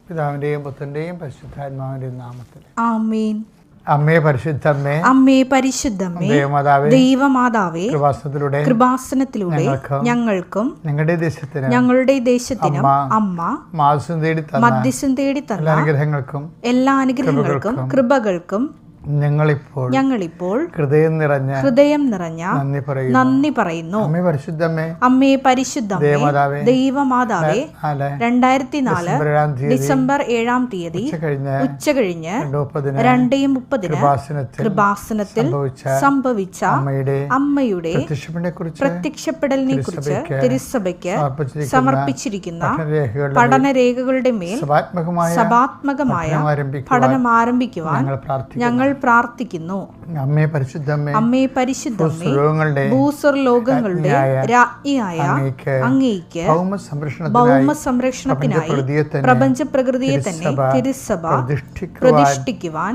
പിതാവിന്റെയും പുത്രന്റെയും പരിശുദ്ധാത്മാവിന്റെയും നാമത്തിൽ ആമേൻ. അമ്മേ പരിശുദ്ധമ്മേ, അമ്മേ പരിശുദ്ധമ്മേ, ദൈവമാതാവേ, കൃപാസനത്തിലൂടെ ഞങ്ങൾക്കും ഞങ്ങളുടെ ദേശത്തിനും അമ്മ മധ്യസ്ഥം തേടി തന്ന എല്ലാ അനുഗ്രഹങ്ങൾക്കും കൃപകൾക്കും ഞങ്ങളിപ്പോൾ ഹൃദയം നിറഞ്ഞ നന്ദി പറയുന്നു. അമ്മേ പരിശുദ്ധമ്മേ, ദൈവമാതാവേ, 2004 ഡിസംബർ 7-ാം തീയതി ഉച്ചകഴിഞ്ഞ് 2:30 കൃപാസനത്തിൽ സംഭവിച്ച അമ്മയുടെ പ്രത്യക്ഷപ്പെടലിനെ കുറിച്ച് തിരുസഭയ്ക്ക് സമർപ്പിച്ചിരിക്കുന്ന പഠനരേഖകളുടെ മേൽ സഭാത്മകമായ പഠനം ആരംഭിക്കുവാൻ ഞങ്ങൾ പ്രാർത്ഥിക്കുന്നു. അമ്മേ പരിശുദ്ധമ്മേ, ഭൂസ്വർലോകങ്ങളുടെ രാജ്ഞിയായ അങ്ങേയ്ക്ക് ഭൗമ സംരക്ഷണത്തിനായി പ്രപഞ്ച പ്രകൃതിയെ തന്നെ തിരുസഭ പ്രതിഷ്ഠിക്കുവാൻ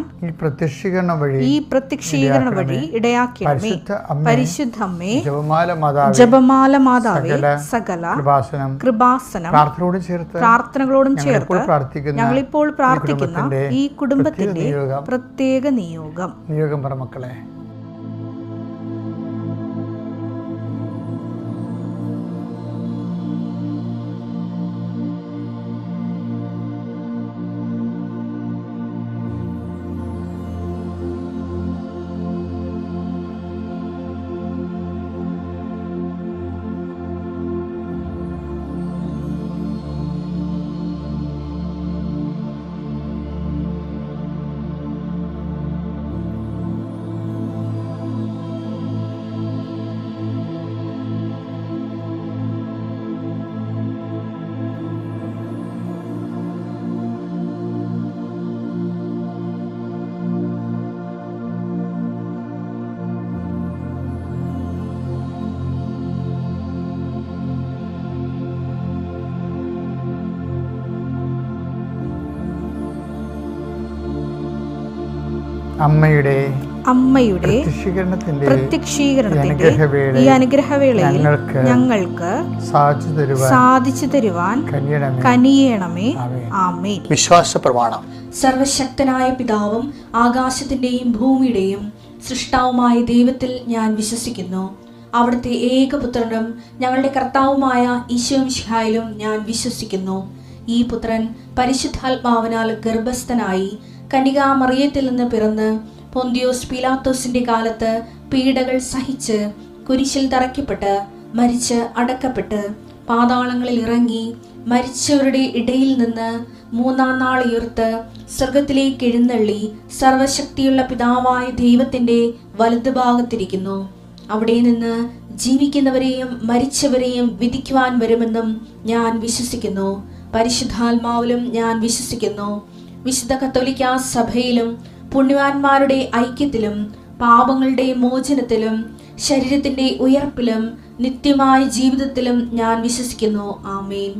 ഈ പ്രത്യക്ഷീകരണ വഴി ഇടയാക്കണമേ. പരിശുദ്ധമ്മേ, ജപമാല മാതാവേ, സകല കൃപാസനം പ്രാർത്ഥനകളോടും ചേർത്ത് ഞങ്ങളിപ്പോൾ പ്രാർത്ഥിക്കുന്ന ഈ കുടുംബത്തിന്റെ പ്രത്യേക നിയോഗം പറ മക്കളെ. അമ്മയുടെ പ്രത്യക്ഷീകരണത്തിന്റെ ഈ അനുഗ്രഹവേളയിൽ ഞങ്ങൾക്ക് സാധിച്ചു തരുവാൻ കനിയണമേ. ആമേൻ. വിശ്വാസ പ്രമാണം. സർവശക്തനായ പിതാവും ആകാശത്തിന്റെയും ഭൂമിയുടെയും സൃഷ്ടാവുമായ ദൈവത്തിൽ ഞാൻ വിശ്വസിക്കുന്നു. അവിടുത്തെ ഏകപുത്രനും ഞങ്ങളുടെ കർത്താവുമായ ഈശോ മിശിഹായിലും ഞാൻ വിശ്വസിക്കുന്നു. ഈ പുത്രൻ പരിശുദ്ധാത്മാവിനാൽ ഗർഭസ്ഥനായി കന്യകാമറിയത്തിൽ നിന്ന് പിറന്ന് പൊന്തിയോസ് പീലാത്തോസിന്റെ കാലത്ത് പീഡകൾ സഹിച്ച് കുരിശിൽ തറയ്ക്കപ്പെട്ട് മരിച്ച് അടക്കപ്പെട്ട് പാതാളങ്ങളിൽ ഇറങ്ങി മരിച്ചവരുടെ ഇടയിൽ നിന്ന് 3-ാം നാൾ ഉയർത്ത് സ്വർഗത്തിലേക്ക് എഴുന്നള്ളി സർവശക്തിയുള്ള പിതാവായ ദൈവത്തിന്റെ വലതുഭാഗത്തിരിക്കുന്നു. അവിടെ നിന്ന് ജീവിക്കുന്നവരെയും മരിച്ചവരെയും വിധിക്കുവാൻ വരുമെന്നും ഞാൻ വിശ്വസിക്കുന്നു. പരിശുദ്ധാത്മാവിലും ഞാൻ വിശ്വസിക്കുന്നു. വിശുദ്ധ കത്തോലിക്കാ സഭയിലും പുണ്യവാന്മാരുടെ ഐക്യത്തിലും പാപങ്ങളുടെ മോചനത്തിലും ശരീരത്തിന്റെ ഉയർപ്പിലും നിത്യമായ ജീവിതത്തിലും ഞാൻ വിശ്വസിക്കുന്നു. ആമേൻ.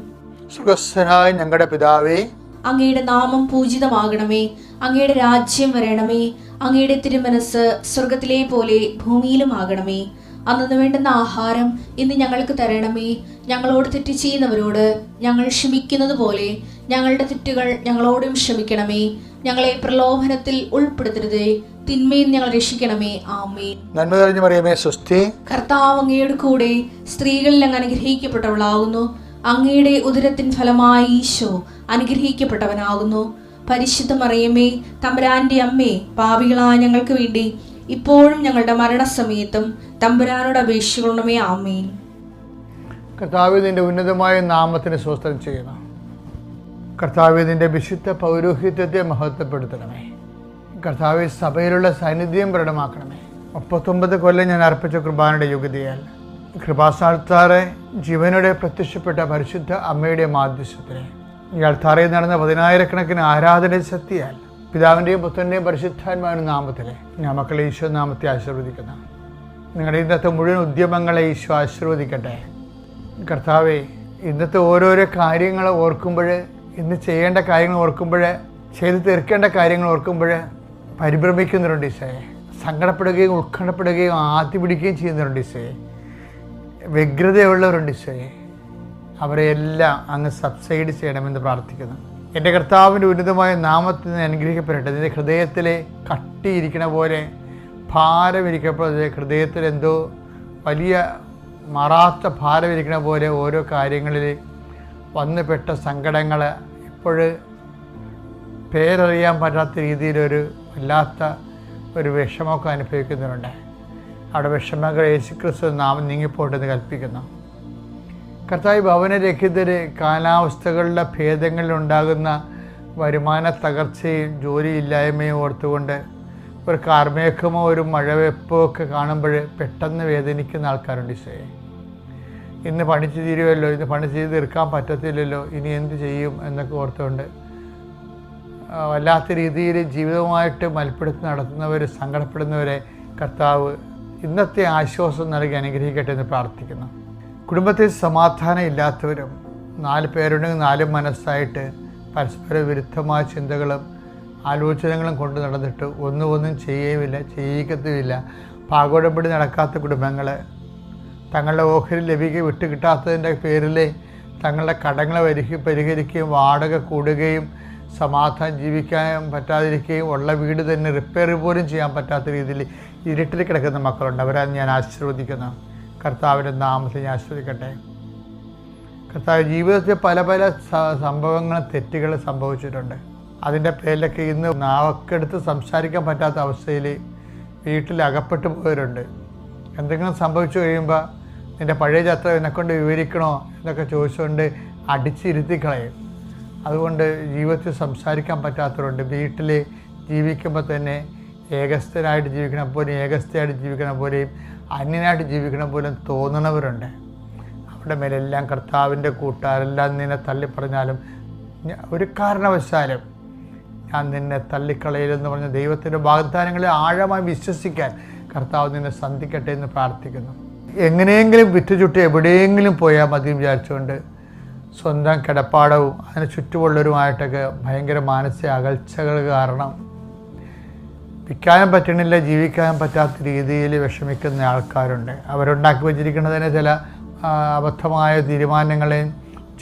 സുഖസ്ഥനായ ഞങ്ങളുടെ പിതാവേ, അങ്ങയുടെ നാമം പൂജിതമാകണമേ. അങ്ങയുടെ രാജ്യം വരണമേ. അങ്ങയുടെ തിരുമനസ് സ്വർഗത്തിലെ പോലെ ഭൂമിയിലും ആകണമേ. അന്നു വേണ്ടുന്ന ആഹാരം ഇന്ന് ഞങ്ങൾക്ക് തരണമേ. ഞങ്ങളോട് തെറ്റ് ചെയ്യുന്നവരോട് ഞങ്ങൾ ക്ഷമിക്കുന്നത് പോലെ ഞങ്ങളുടെ തെറ്റുകൾ ഞങ്ങളോടും ക്ഷമിക്കണമേ. ഞങ്ങളെ പ്രലോഭനത്തിൽ ഉൾപ്പെടുത്തരുതേ, തിന്മയിൽ ഞങ്ങൾ രക്ഷിക്കണമേ. ആമേൻ. നന്മ നിറഞ്ഞ മറിയമേ, സ്വസ്തി. കർത്താവ് അങ്ങയുടെ കൂടെ സ്ത്രീകളിൽ അങ്ങ് അനുഗ്രഹിക്കപ്പെട്ടവളാകുന്നു. അങ്ങയുടെ ഉദരത്തിൻ ഫലമായി ഈശോ അനുഗ്രഹിക്കപ്പെട്ടവനാകുന്നു. പരിശുദ്ധ മറിയമേ, തമ്പുരാന്റെ അമ്മേ, പാപികളായ ഞങ്ങൾക്ക് വേണ്ടി ഇപ്പോഴും ഞങ്ങളുടെ മരണസമയത്തും തമ്പുരാനോട് അപേക്ഷിക്കണമേ. ആമേൻ. കർത്താവേ, നിന്റെ ഉന്നതമായ നാമത്തിന് സ്വസ്ത്രം ചെയ്യണം. കർത്താവേ, നിന്റെ വിശുദ്ധ പൗരോഹിത്യത്തെ മഹത്വപ്പെടുത്തണമേ. കർത്താവേ, സഭയിലുള്ള സാന്നിധ്യം പ്രകടമാക്കണമേ. 39 കൊല്ലം ഞാൻ അർപ്പിച്ച കുർബാനയുടെ യോഗ്യതയാൽ കൃപാസ്ഥാനത്താറെ ജീവനോടെ പ്രത്യക്ഷപ്പെട്ട പരിശുദ്ധ അമ്മയുടെ മാധ്യസ്ഥത്തിന് ഈ അൾത്താറയിൽ നടന്ന 10,000-കണക്കിന് ആരാധന ശക്തിയാൽ പിതാവിൻ്റെയും പുത്രൻ്റെയും പരിശുദ്ധാത്മാവിൻ്റെ നാമത്തിലെ ഞാൻ മക്കളെ ഈശോ നാമത്തെ ആശീർവദിക്കുന്നു. നിങ്ങളുടെ ഇന്നത്തെ മുഴുവൻ ഉദ്യമങ്ങളെ ഈശോ ആശീർവദിക്കട്ടെ. കർത്താവേ, ഇന്നത്തെ ഓരോരോ കാര്യങ്ങൾ ഓർക്കുമ്പോൾ, ഇന്ന് ചെയ്യേണ്ട കാര്യങ്ങൾ ഓർക്കുമ്പോൾ, ചെയ്ത് തീർക്കേണ്ട കാര്യങ്ങൾ ഓർക്കുമ്പോൾ പരിഭ്രമിക്കുന്നവരുണ്ട് ഈശോയെ. സങ്കടപ്പെടുകയും ഉത്കണ്ഠപ്പെടുകയും ആദ്യ പിടിക്കുകയും ചെയ്യുന്നവരുണ്ട് ഈശോയെ. വ്യഗ്രതയുള്ളവരുണ്ട് ഈശോയെ. അവരെ എല്ലാം അങ്ങ് സബ്സൈഡ് ചെയ്യണമെന്ന് പ്രാർത്ഥിക്കുന്നു. എൻ്റെ കർത്താവിൻ്റെ ഉന്നതമായ നാമത്തിൽ നിന്ന് അനുഗ്രഹിക്കപ്പെടട്ടെ. നിൻ്റെ ഹൃദയത്തിലെ കട്ടിയിരിക്കണ പോലെ ഭാരമിരിക്കപ്പോൾ ഹൃദയത്തിൽ എന്തോ വലിയ മാറാത്ത ഭാരമിരിക്കണ പോലെ ഓരോ കാര്യങ്ങളിൽ വന്നുപെട്ട സങ്കടങ്ങൾ ഇപ്പോൾ പേരറിയാൻ പറ്റാത്ത രീതിയിലൊരു വല്ലാത്ത ഒരു വിഷമമൊക്കെ അനുഭവിക്കുന്നുണ്ട്. അവിടെ വിഷമങ്ങൾ യേശുക്രിസ്തു നാമം നീങ്ങിപ്പോട്ടെന്ന് കൽപ്പിക്കുന്നു. കർത്താവ് ഭവനരഹിതർ കാലാവസ്ഥകളുടെ ഭേദങ്ങളിലുണ്ടാകുന്ന വരുമാന തകർച്ചയും ജോലിയില്ലായ്മയും ഓർത്തുകൊണ്ട് ഒരു കാർമേഘമോ ഒരു മഴവെപ്പോ ഒക്കെ കാണുമ്പോൾ പെട്ടെന്ന് വേദനിക്കുന്ന ആൾക്കാരുണ്ട്. ഈശോയെ, ഇന്ന് പണിച്ച് തീരുമല്ലോ, ഇന്ന് പണി ചെയ്ത് തീർക്കാൻ പറ്റത്തില്ലല്ലോ, ഇനി എന്ത് ചെയ്യും എന്നൊക്കെ ഓർത്തുകൊണ്ട് വല്ലാത്ത രീതിയിൽ ജീവിതവുമായിട്ട് മൽപ്പിടുത്തി നടത്തുന്നവർ, സങ്കടപ്പെടുന്നവരെ കർത്താവ് ഇന്നത്തെ ആശ്വാസം നൽകി അനുഗ്രഹിക്കട്ടെ എന്ന് പ്രാർത്ഥിക്കുന്നു. കുടുംബത്തിൽ സമാധാനം ഇല്ലാത്തവരും 4 പേരുണ്ടെങ്കിൽ 4 മനസ്സായിട്ട് പരസ്പര വിരുദ്ധമായ ചിന്തകളും ആലോചനകളും കൊണ്ട് നടന്നിട്ട് ഒന്നും ചെയ്യുകയുമില്ല, ചെയ്യിക്കത്തുമില്ല. പാകോടമ്പടി നടക്കാത്ത കുടുംബങ്ങൾ, തങ്ങളുടെ ഓഹരി ലഭിക്കുക വിട്ടുകിട്ടാത്തതിൻ്റെ പേരിൽ തങ്ങളുടെ കടങ്ങളെ പരിഹരിക്കുകയും വാടക കൂടുകയും സമാധാനം ജീവിക്കാൻ പറ്റാതിരിക്കുകയും ഉള്ള വീട് തന്നെ റിപ്പയർ പോലും ചെയ്യാൻ പറ്റാത്ത രീതിയിൽ ഇരുട്ടിൽ കിടക്കുന്ന മക്കളുണ്ട്. അവരെ ഞാൻ ആശീർവദിക്കുന്നു. കർത്താവിൻ്റെ നാമത്തിൽ ഞാൻ ആശീർവദിക്കട്ടെ. കർത്താവ് ജീവിതത്തിൽ പല പല സംഭവങ്ങളും തെറ്റുകൾ സംഭവിച്ചിട്ടുണ്ട്. അതിൻ്റെ പേരിലൊക്കെ ഇന്ന് നാവക്കെടുത്ത് സംസാരിക്കാൻ പറ്റാത്ത അവസ്ഥയിൽ വീട്ടിൽ അകപ്പെട്ടു പോയവരുണ്ട്. എന്തെങ്കിലും സംഭവിച്ചു കഴിയുമ്പോൾ നിൻ്റെ പഴയ ചരിത്രം എന്നെക്കൊണ്ട് വിവരിക്കണോ എന്നൊക്കെ ചോദിച്ചുകൊണ്ട് അടിച്ചിരുത്തി കളയും. അതുകൊണ്ട് ജീവിതത്തിൽ സംസാരിക്കാൻ പറ്റാത്തവരുണ്ട്. വീട്ടിൽ ജീവിക്കുമ്പോൾ തന്നെ ഏകസ്ഥനായിട്ട് ജീവിക്കണ പോലെയും ഏകസ്ഥയായിട്ട് ജീവിക്കണ പോലെയും അന്യനായിട്ട് ജീവിക്കണ പോലും തോന്നണവരുണ്ട്. അവിടെ മേലെല്ലാം കർത്താവിൻ്റെ കൂട്ടുകാരെല്ലാം നിന്നെ തള്ളിപ്പറഞ്ഞാലും ഒരു കാരണവശാലും ഞാൻ നിന്നെ തള്ളിക്കളയിലെന്ന് പറഞ്ഞ ദൈവത്തിൻ്റെ വാഗ്ദാനങ്ങളെ ആഴമായി വിശ്വസിക്കാൻ കർത്താവ് നിന്നെ സന്ധിക്കട്ടെ എന്ന് പ്രാർത്ഥിക്കുന്നു. എങ്ങനെയെങ്കിലും വിറ്റുചുട്ടി എവിടെയെങ്കിലും പോയാൽ മതി വിചാരിച്ചുകൊണ്ട് സ്വന്തം കിടപ്പാടവും അതിന് ചുറ്റുമുള്ളവരുമായിട്ടൊക്കെ ഭയങ്കര മാനസിക അകൽച്ചകൾ കാരണം വിൽക്കാനും പറ്റണില്ല, ജീവിക്കാനും പറ്റാത്ത രീതിയിൽ വിഷമിക്കുന്ന ആൾക്കാരുണ്ട്. അവരുണ്ടാക്കി വച്ചിരിക്കുന്നതിന് ചില അബദ്ധമായ തീരുമാനങ്ങളെയും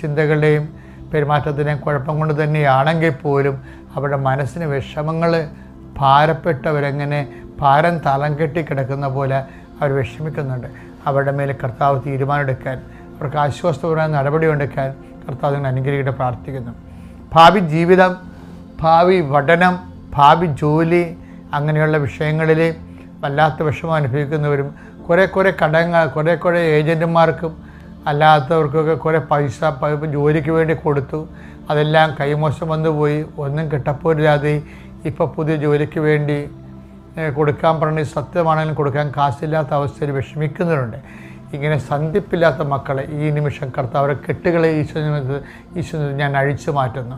ചിന്തകളുടെയും പെരുമാറ്റത്തിനെയും കുഴപ്പം കൊണ്ട് തന്നെയാണെങ്കിൽ പോലും അവരുടെ മനസ്സിന് വിഷമങ്ങൾ ഭാരപ്പെട്ടവരെങ്ങനെ ഭാരം തലം കെട്ടി കിടക്കുന്ന പോലെ അവർ വിഷമിക്കുന്നുണ്ട്. അവരുടെ മേലെ കർത്താവ് തീരുമാനമെടുക്കാൻ, അവർക്ക് ആശ്വാസപരമായ നടപടി എടുക്കാൻ കർത്താവിനെ അനുഗ്രഹിക്കട്ടെ പ്രാർത്ഥിക്കുന്നു. ഭാവി ജീവിതം, ഭാവി പഠനം, ഭാവി ജോലി അങ്ങനെയുള്ള വിഷയങ്ങളിൽ വല്ലാത്ത വിഷമം അനുഭവിക്കുന്നവരും കുറേ കടങ്ങൾ കുറേ ഏജൻറ്റുമാർക്കും അല്ലാത്തവർക്കൊക്കെ കുറേ പൈസ ജോലിക്ക് വേണ്ടി കൊടുത്തു, അതെല്ലാം കൈമോശം വന്നു പോയി, ഒന്നും കിട്ടപ്പോരില്ലാതെ ഇപ്പോൾ പുതിയ ജോലിക്ക് വേണ്ടി കൊടുക്കാൻ പറഞ്ഞ് സത്യമാണെങ്കിലും കൊടുക്കാൻ കാശില്ലാത്ത അവസ്ഥയിൽ വിഷമിക്കുന്നവരുണ്ട്. ഇങ്ങനെ സന്ധിപ്പില്ലാത്ത മക്കളെ ഈ നിമിഷം കർത്താവ് കെട്ടുകളെ ഈശോ ഞാൻ അഴിച്ചു മാറ്റുന്നു.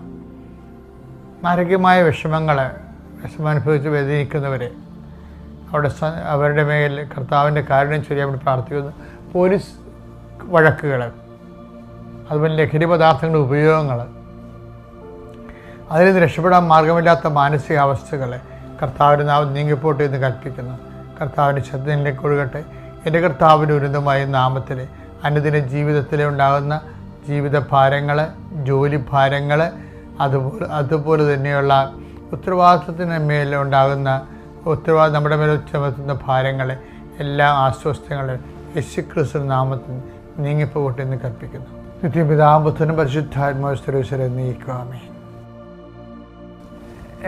മാരകമായ വിഷമനുഭവിച്ച് വേദനിക്കുന്നവരെ അവരുടെ മേൽ കർത്താവിൻ്റെ കാരുണ്യം ചൊരിയാൻ വേണ്ടി പ്രാർത്ഥിക്കുന്നു. പോലീസ് വഴക്കുകൾ, അതുപോലെ ലഹരി പദാർത്ഥങ്ങളുടെ ഉപയോഗങ്ങൾ, അതിൽ നിന്ന് രക്ഷപ്പെടാൻ മാർഗമില്ലാത്ത മാനസികാവസ്ഥകൾ കർത്താവിൻ്റെ നാമം നീങ്ങിപ്പോട്ടെ എന്ന് കൽപ്പിക്കുന്നു. കർത്താവിൻ്റെ ശ്രദ്ധയിലേക്ക് ഒഴുകട്ടെ. എൻ്റെ കർത്താവിൻ്റെ ഉന്നതമായ നാമത്തിൽ അനുദിന ജീവിതത്തിൽ ഉണ്ടാകുന്ന ജീവിത ഭാരങ്ങൾ, ജോലി ഭാരങ്ങൾ, അതുപോലെ തന്നെയുള്ള ഉത്തരവാദിത്വത്തിന് മേലുണ്ടാകുന്ന നമ്മുടെ മേൽ ചുമത്തുന്ന ഭാരങ്ങൾ, എല്ലാ ആശ്വാസങ്ങളും യേശുക്രിസ്തു നാമത്തിൽ നീങ്ങിപ്പോകട്ടെ എന്ന് കൽപ്പിക്കുന്നു. നിത്യപിതാമ്പുത്രനും പരിശുദ്ധാത്മാവിനെ നീക്കുവാമേ.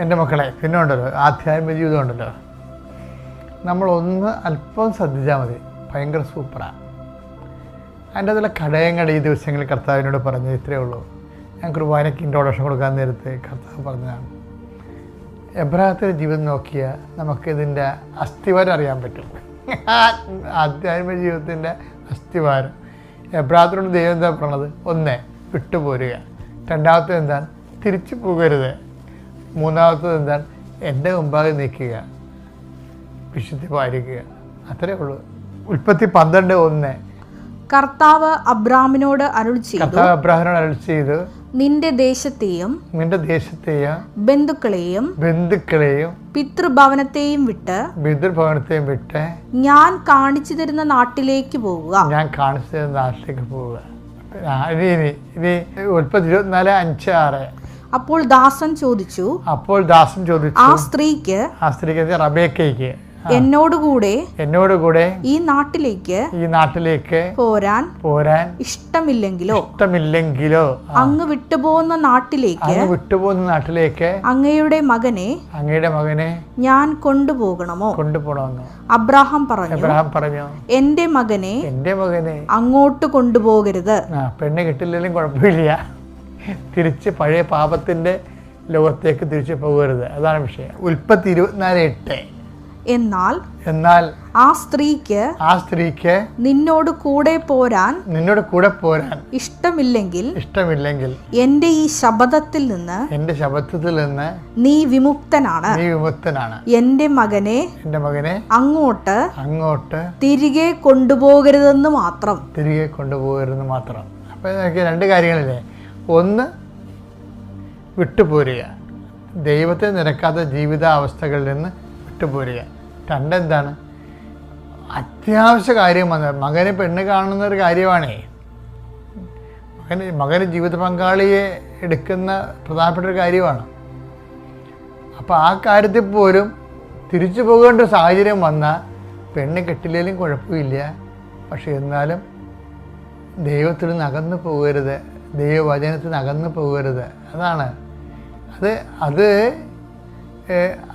എൻ്റെ മക്കളെ, പിന്നെ ഉണ്ടല്ലോ ആധ്യാത്മിക ജീവിതം ഉണ്ടല്ലോ, നമ്മളൊന്ന് അല്പം ശ്രദ്ധിച്ചാൽ മതി, ഭയങ്കര സൂപ്പറാണ്. അതിൻ്റെ അതിലെ ഘടകങ്ങൾ ഈ ദിവസങ്ങളിൽ കർത്താവിനോട് പറഞ്ഞത് ഇത്രയേ ഉള്ളൂ. ഞാൻ കുർബാനയ്ക്ക് ഇൻട്രോഡക്ഷൻ കൊടുക്കാൻ നേരത്തെ കർത്താവ് പറഞ്ഞതാണ്. എബ്രാഹത്തിൻ്റെ ജീവിതം നോക്കിയാൽ നമുക്കിതിൻ്റെ അസ്ഥിവാരം അറിയാൻ പറ്റും. ആധ്യാത്മിക ജീവിതത്തിൻ്റെ അസ്ഥിവാരം. എബ്രാഹത്തിനോട് ദൈവം എന്താ പറഞ്ഞത്? 1 വിട്ടുപോരുക, 2 എന്താണ്? തിരിച്ചു പോകരുത്, 3 എന്താണ്? എൻ്റെ മുമ്പാകെ നിൽക്കുക, വിശുദ്ധി പാലിക്കുക. അത്രേ ഉള്ളൂ. ഉൽപ്പത്തി 12:1 കർത്താവ് അബ്രാമിനോട് അരുളി ചെയ്തു, നിന്റെ ദേശത്തെയും ബന്ധുക്കളെയും പിതൃഭവനത്തെയും വിട്ട് ഞാൻ കാണിച്ചു തരുന്ന നാട്ടിലേക്ക് പോവുക. ഉൽപ്പത്തി 24:5-6 അപ്പോൾ ദാസൻ ചോദിച്ചു, ആ സ്ത്രീക്ക് റബേക്കയ്ക്ക് എന്നോടുകൂടെ ഈ നാട്ടിലേക്ക് പോരാൻ ഇഷ്ടമില്ലെങ്കിലോ അങ്ങ് വിട്ടുപോകുന്ന നാട്ടിലേക്ക് അങ്ങയുടെ മകനെ ഞാൻ കൊണ്ടുപോകണമോ? അബ്രാഹാം പറഞ്ഞു, എന്റെ മകനെ അങ്ങോട്ട് കൊണ്ടുപോകരുത്. പെണ്ണ് കിട്ടില്ലെങ്കിലും കുഴപ്പമില്ല, തിരിച്ച് പഴയ പാപത്തിന്റെ ലോകത്തേക്ക് തിരിച്ചു പോകരുത്. അതാണ് വിഷയം. ഉൽപ്പത്തി 24:8. എന്നാൽ ആ സ്ത്രീക്ക് നിന്നോട് കൂടെ പോരാൻ ഇഷ്ടമില്ലെങ്കിൽ എന്റെ ഈ ശപഥത്തിൽ നിന്ന് നീ വിമുക്തനാണ്. എന്റെ മകനെ അങ്ങോട്ട് തിരികെ കൊണ്ടുപോകരുതെന്ന് മാത്രം. അപ്പൊ രണ്ട് കാര്യങ്ങളില്ലേ. ഒന്ന്, വിട്ടുപോരുക, ദൈവത്തെ നിരക്കാത്ത ജീവിതാവസ്ഥകളിൽ നിന്ന് വിട്ടുപോരുക. രണ്ടെന്താണ്, അത്യാവശ്യ കാര്യം വന്നത് മകന് പെണ്ണ് കാണുന്ന ഒരു കാര്യമാണേ. മകന് ജീവിത പങ്കാളിയെ എടുക്കുന്ന പ്രധാനപ്പെട്ട ഒരു കാര്യമാണ്. അപ്പോൾ ആ കാര്യത്തിൽ പോലും തിരിച്ചു പോകേണ്ട ഒരു സാഹചര്യം വന്നാൽ പെണ്ണ് കെട്ടില്ലെങ്കിലും കുഴപ്പമില്ല, പക്ഷെ എന്നാലും ദൈവത്തിൽ നിന്ന് അകന്നു പോകരുത്, ദൈവവചനത്തിൽ നിന്ന് അകന്നു പോകരുത്. അതാണ്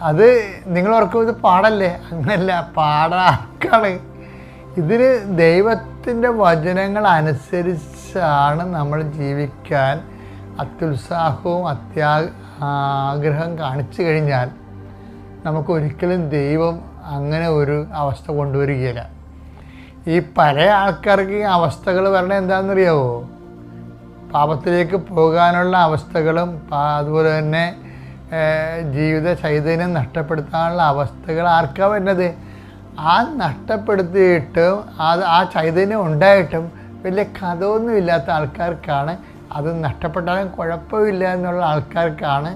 അത് നിങ്ങൾ ഓർക്കും ഇത് പാടല്ലേ? അങ്ങനെയല്ല, പാടാക്കാണ്. ഇതിന് ദൈവത്തിൻ്റെ വചനങ്ങൾ അനുസരിച്ചാണ് നമ്മൾ ജീവിക്കാൻ അത്യുത്സാഹവും ആഗ്രഹം കാണിച്ചു കഴിഞ്ഞാൽ നമുക്കൊരിക്കലും ദൈവം അങ്ങനെ ഒരു അവസ്ഥ കൊണ്ടുവരികയില്ല. ഈ പല ആൾക്കാർക്ക് ഈ അവസ്ഥകൾ വരണത് എന്താണെന്നറിയാവോ? പാപത്തിലേക്ക് പോകാനുള്ള അവസ്ഥകളും അതുപോലെ തന്നെ ജീവിത ചൈതന്യം നഷ്ടപ്പെടുത്താനുള്ള അവസ്ഥകൾ ആർക്കാണ് വരുന്നത്? ആ നഷ്ടപ്പെടുത്തിയിട്ടും ആ ചൈതന്യം ഉണ്ടായിട്ടും വലിയ കഥയൊന്നും ഇല്ലാത്ത ആൾക്കാർക്കാണ്, അത് നഷ്ടപ്പെട്ടാലും കുഴപ്പമില്ല എന്നുള്ള ആൾക്കാർക്കാണ്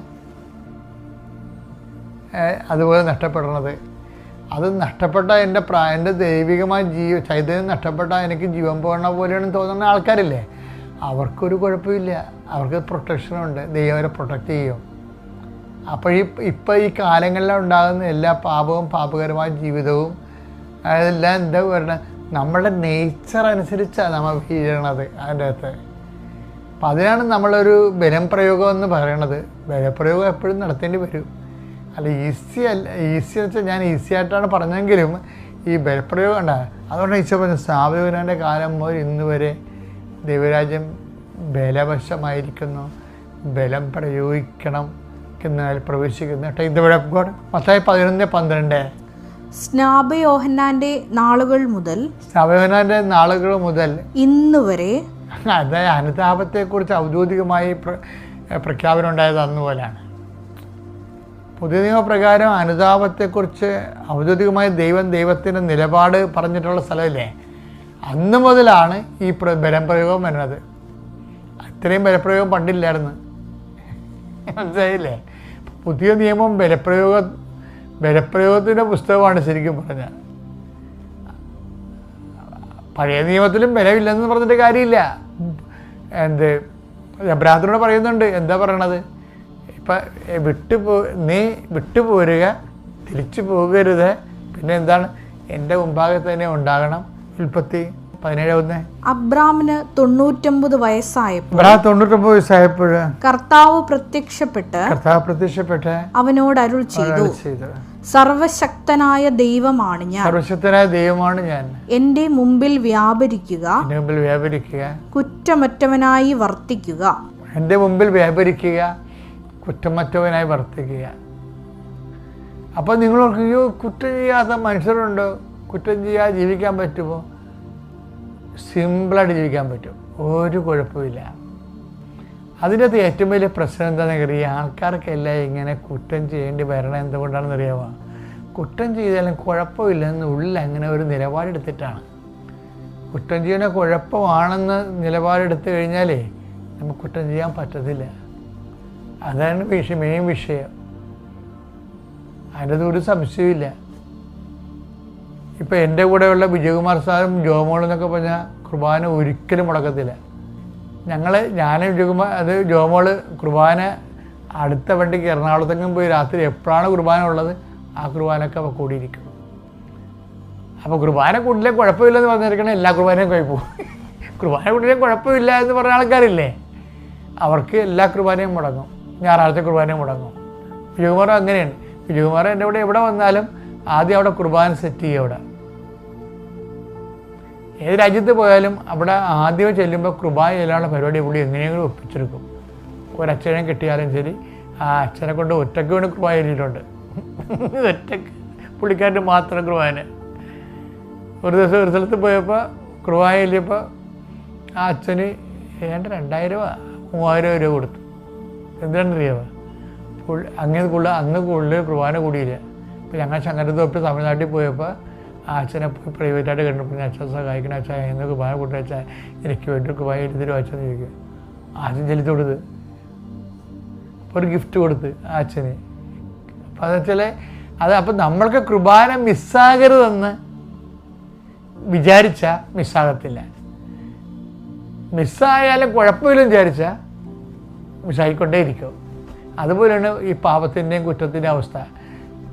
അതുപോലെ നഷ്ടപ്പെടുന്നത്. അത് നഷ്ടപ്പെട്ട എൻ്റെ ദൈവികമായ ചൈതന്യം നഷ്ടപ്പെട്ടാൽ എനിക്ക് ജീവൻ പോകണ പോലെയാണെന്ന് തോന്നുന്ന ആൾക്കാരില്ലേ, അവർക്കൊരു കുഴപ്പമില്ല. അവർക്ക് പ്രൊട്ടക്ഷനുണ്ട്, ദൈവം അവരെ പ്രൊട്ടക്റ്റ് ചെയ്യും. അപ്പോൾ ഇപ്പം ഈ കാലങ്ങളിൽ ഉണ്ടാകുന്ന എല്ലാ പാപവും പാപകരമായ ജീവിതവും അതെല്ലാം എന്താ പറയുന്നത്, നമ്മുടെ നേച്ചർ അനുസരിച്ചാണ് നമ്മൾ വീഴണത് അതിൻ്റെ അകത്ത്. അപ്പം അതിനാണ് നമ്മളൊരു ബലം പ്രയോഗം എന്ന് പറയണത്. ബലപ്രയോഗം എപ്പോഴും നടത്തേണ്ടി വരും. അല്ല ഈസി എന്ന് വെച്ചാൽ ഞാൻ ഈസി ആയിട്ടാണ് പറഞ്ഞെങ്കിലും ഈ ബലപ്രയോഗം ഉണ്ടാകും. അതുകൊണ്ട് ഈശോ പറഞ്ഞു, സാബിയോനാൻ്റെ കാലം മുതൽ ഇന്ന് വരെ ദൈവരാജ്യം ബലവശമായിരിക്കുന്നു, ബലം പ്രയോഗിക്കണം എന്നതിൽ പ്രവേശിക്കുന്നു. മത്തായി 11:12. സ്നാപയോഹന്നാന്റെ നാളുകൾ മുതൽ ഇന്ന് വരെ, അതായത് അനുതാപത്തെക്കുറിച്ച് ഔദ്യോഗികമായി പ്രഖ്യാപനം ഉണ്ടായത് അന്നുപോലെയാണ്. പുതിയ നിയമപ്രകാരം അനുതാപത്തെക്കുറിച്ച് ഔദ്യോഗികമായി ദൈവത്തിൻ്റെ നിലപാട് പറഞ്ഞിട്ടുള്ള സ്ഥലമില്ലേ, അന്ന് മുതലാണ് ഈ ബലം പ്രയോഗം വരുന്നത്. അത്രയും ബലപ്രയോഗം പണ്ടില്ലായിരുന്നു, മനസ്സിലായില്ലേ? പുതിയ നിയമം ബലപ്രയോഗത്തിൻ്റെ പുസ്തകമാണ് ശരിക്കും പറഞ്ഞാൽ. പഴയ നിയമത്തിലും ബലമില്ലെന്ന് പറഞ്ഞിട്ട് കാര്യമില്ല. എബ്രാഹത്തിനോട് പറയുന്നുണ്ട്, എന്താ പറയണത്? ഇപ്പം നീ വിട്ടുപോരുക, തിരിച്ചു പോകരുത്, പിന്നെ എന്താണ്, എൻ്റെ മുമ്പാകെ തന്നെ ഉണ്ടാകണം. ഉൽപ്പത്തി 17:1. അബ്രാമിന് 99 വയസ്സായപ്പോൾ കർത്താവ് പ്രത്യക്ഷപ്പെട്ട് അവനോട് അരുൾ ചെയ്തു, സർവശക്തനായ ദൈവമാണ് ഞാൻ, എന്റെ മുമ്പിൽ വ്യാപരിക്കുക, കുറ്റമറ്റവനായി വർത്തിക്കുക. എൻ്റെ മുമ്പിൽ വ്യാപരിക്കുക, കുറ്റമറ്റവനായി വർത്തിക്കുക. അപ്പോൾ നിങ്ങൾ ഓർക്കുകയോ, കുറ്റം ചെയ്യാത്ത മനുഷ്യരുണ്ടോ? കുറ്റം ചെയ്യാതെ ജീവിക്കാൻ പറ്റുമോ? സിമ്പിളായിട്ട് ജീവിക്കാൻ പറ്റും, ഒരു കുഴപ്പമില്ല. അതിൻ്റെ അകത്ത് ഏറ്റവും വലിയ പ്രശ്നം എന്താണെന്ന് അറിയാം, ആൾക്കാർക്കെല്ലാം ഇങ്ങനെ കുറ്റം ചെയ്യേണ്ടി വരണം. എന്തുകൊണ്ടാണെന്ന് അറിയാമോ? കുറ്റം ചെയ്താലും കുഴപ്പമില്ലെന്ന് ഉള്ളിൽ അങ്ങനെ ഒരു നിലപാടെടുത്തിട്ടാണ്. കുറ്റം ചെയ്യുന്ന കുഴപ്പമാണെന്ന് നിലപാടെടുത്ത് കഴിഞ്ഞാലേ നമുക്ക് കുറ്റം ചെയ്യാൻ പറ്റത്തില്ല. അതാണ് മെയിൻ വിഷയം. അതിൻ്റെ ഒരു സംശയമില്ല. ഇപ്പം എൻ്റെ കൂടെയുള്ള വിജയകുമാർ സാറും ജോമോളും എന്നൊക്കെ പറഞ്ഞാൽ കുർബാന ഒരിക്കലും മുടക്കത്തില്ല. ഞാനും വിജയകുമാർ, അത് ജോമോള് കുർബാന അടുത്ത വണ്ടിക്ക് എറണാകുളത്തെങ്കിലും പോയി രാത്രി എപ്പോഴാണ് കുർബാന ഉള്ളത് ആ കുർബാനയൊക്കെ അപ്പോൾ കൂടിയിരിക്കും. അപ്പോൾ കുർബാന കൂടിയില്ലേ കുഴപ്പമില്ലെന്ന് പറഞ്ഞിരിക്കണേ എല്ലാ കുർബാനയും കഴിപ്പോവും. കുർബാന കൂടിയില്ലേ കുഴപ്പമില്ല എന്ന് പറഞ്ഞ ആൾക്കാരില്ലേ, അവർക്ക് എല്ലാ കുർബാനയും മുടങ്ങും, ഞായറാഴ്ച കുർബാനയും മുടങ്ങും. വിജയകുമാർ അങ്ങനെയാണ്. വിജയകുമാർ എൻ്റെ കൂടെ എവിടെ വന്നാലും ആദ്യം അവിടെ കുർബാന സെറ്റ് ചെയ്യും. അവിടെ ഏത് രാജ്യത്ത് പോയാലും അവിടെ ആദ്യം ചെല്ലുമ്പോൾ കുർബാന ചെല്ലാനുള്ള പരിപാടി പുള്ളി എങ്ങനെയെങ്കിലും ഒപ്പിച്ചെടുക്കും. ഒരച്ഛനെ കിട്ടിയാലും ശരി, ആ അച്ഛനെ കൊണ്ട് ഒറ്റയ്ക്ക് വേണ്ടി കുർബാന ചൊല്ലിയിട്ടുണ്ട്. ഒറ്റയ്ക്ക് പുള്ളിക്കാരന് മാത്രം കുർബാന. ഒരു ദിവസം ഒരു സ്ഥലത്ത് പോയപ്പോൾ കുർബാന ചൊല്ലിയപ്പോൾ ആ അച്ഛന് ഏതാണ്ട് 2000-3000 രൂപ കൊടുത്തു. എന്തിനാണെന്നറിയാമോ? അങ്ങനെ അന്ന് കൂടുതൽ കുർബാന കൂടിയില്ല. അപ്പോൾ ഞങ്ങൾ ശങ്കരത്തോട്ട് തമിഴ്നാട്ടിൽ പോയപ്പോൾ ആ അച്ഛനെ പോയി പ്രൈവറ്റായിട്ട് കണ്ടപ്പോൾ അച്ഛൻ സഹായിക്കണം, അച്ഛൻ എന്ന് കുർബാന കൂട്ടി വെച്ചാൽ എനിക്ക് വേണ്ടി കുർബാന എഴുതി അച്ഛൻ ചോദിക്കും. ആദ്യം ചെലുത്തി കൊടുത്ത് ഒരു ഗിഫ്റ്റ് കൊടുത്ത് ആ അച്ഛന്. അപ്പം അതെന്ന് വെച്ചാൽ അപ്പം നമ്മൾക്ക് കുർബാന മിസ്സാകരുതെന്ന് വിചാരിച്ചാൽ മിസ്സാകത്തില്ല. മിസ്സായാലും കുഴപ്പമില്ലെന്ന് വിചാരിച്ചാൽ മിസ്സായിക്കൊണ്ടേയിരിക്കും. അതുപോലെയാണ് ഈ പാപത്തിൻ്റെയും കുറ്റത്തിൻ്റെയും അവസ്ഥ.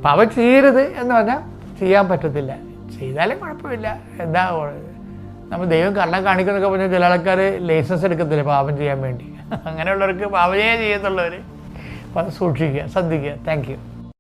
പാപം ചെയ്യരുത് എന്ന് പറഞ്ഞാൽ ചെയ്യാൻ പറ്റത്തില്ല, ചെയ്താലും കുഴപ്പമില്ല. എന്താ നമ്മൾ ദൈവം കള്ളം കാണിക്കുന്നൊക്കെ പറഞ്ഞാൽ ചില ആൾക്കാർ ലൈസൻസ് എടുക്കത്തില്ല പാപം ചെയ്യാൻ വേണ്ടി. അങ്ങനെയുള്ളവർക്ക് പാപം ചെയ്യത്തുള്ളവർ. അപ്പോൾ അത് സൂക്ഷിക്കുക, ശ്രദ്ധിക്കുക. Thank you.